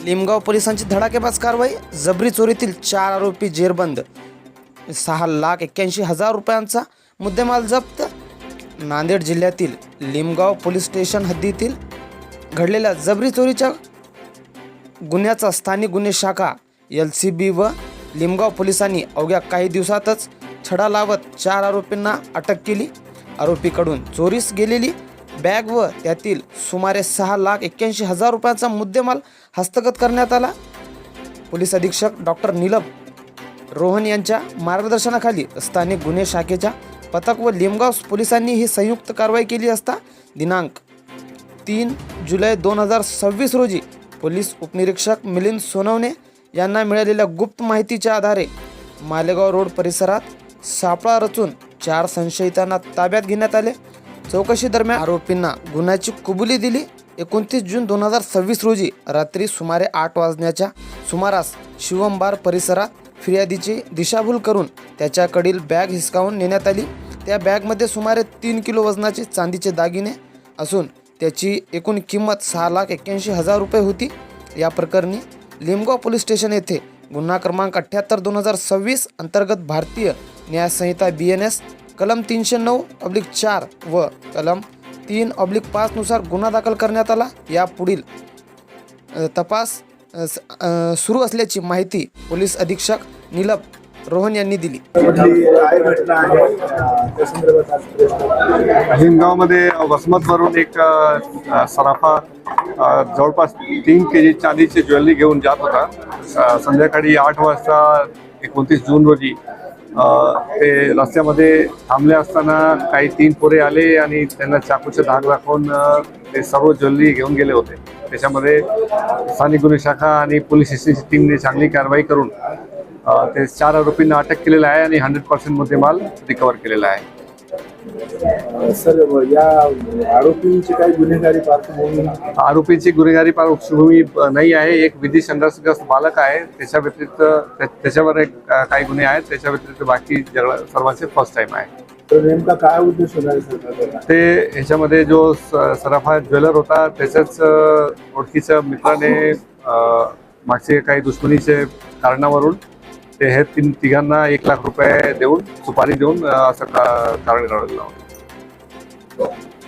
लिमगाव पोलिसांची धडाकेबाज कारवाई। जबरी चोरीतील 4 आरोपी जेरबंद। 6,81,000 रुपयांचा मुद्देमाल जप्त। नांदेड जिल्ह्यातील लिमगाव पोलीस स्टेशन हद्दीतील घडलेल्या जबरी चोरीच्या गुन्ह्याचा स्थानिक गुन्हे शाखा LCB व लिमगाव पोलिसांनी अवघ्या काही दिवसातच छडा लावत 4 आरोपींना अटक केली। आरोपीकडून चोरीस गेलेली बॅग व त्यातील सुमारे 6,81,000 रुपयांचा मुद्देमाल हस्तगत करण्यात आला। पोलीस अधीक्षक डॉक्टर नीलम रोहन यांच्या मार्गदर्शनाखाली स्थानिक गुन्हे शाखेच्या पथक व लिमगाव पोलिसांनी ही संयुक्त कारवाई केली असता दिनांक 3 जुलै 2026 रोजी पोलीस उपनिरीक्षक मिलिंद सोनवणे यांना मिळालेल्या गुप्त माहितीच्या आधारे मालेगाव रोड परिसरात सापळा रचून 4 संशयितांना ताब्यात घेण्यात आले। चौकशी दरम्यान आरोपींना गुन्ह्याची कबुली दिली। 29 जून 2026 रोजी रात्री सुमारे 8 वाजण्याच्या सुमारास शिवम बार परिसरात फिर्यादीची दिशाभूल करून त्याच्याकडील बॅग हिसकावून नेण्यात आली। त्या बॅगमध्ये सुमारे 3 किलो वजनाचे चांदीचे दागिने असून त्याची एकूण किंमत 6,81,000 रुपये होती। या प्रकरणी लिमगाव पोलीस स्टेशन येथे गुन्हा क्रमांक 78/2026 अंतर्गत भारतीय न्याय संहिता BNS कलम 309/4 व कलम 3/5 नुसार गुन्हा दाखल करण्यात आला। या पुढील तपास सुरू असल्याची माहिती पोलीस अधीक्षक नीलम रोहन यांनी दिली। हिंगावमध्ये वसमतवरून एक सराफा जवळपास 3 kg चांदीची ज्वेलरी घेऊन जात होता। संध्याकाळी 8 वाजता 29 जून रोजी ते रस्त्यामध्ये थांबले असताना काही 3 पोरे आले आणि त्यांना चाकूचे धाक दाखवून ते सर्व ज्वेलरी घेऊन गेले होते। त्याच्यामध्ये स्थानिक गुन्हे शाखा आणि पोलीस स्टेशनची टीमने चांगली कारवाई करून ते 4 आरोपींना अटक केलेलं आहे आणि 100% मुद्देमाल रिकवर केलेला आहे। सर, या आरोपींची काही गुन्हेगारी पार्श्वभूमी? आरोपीची गुन्हेगारी पार्श्वभूमी नाही आहे। एक विधी संघर्षग्रस्त बालक आहे, त्याच्या व्यतिरिक्त त्याच्यावर एक काही गुन्हे आहेत, त्याच्या व्यतिरिक्त बाकी सर्वांचे फर्स्ट टाइम आहे। तर नेमका काय उद्देश होता? ते ह्याच्यामध्ये जो सराफा ज्वेलर होता त्याच्याच ओळखीच्या मित्राने मागचे काही दुश्मनीचे कारणावरून ते हे तिघांना 1 लाख रुपये देऊन सुपारी देऊन असं कारण घडवलं होतं।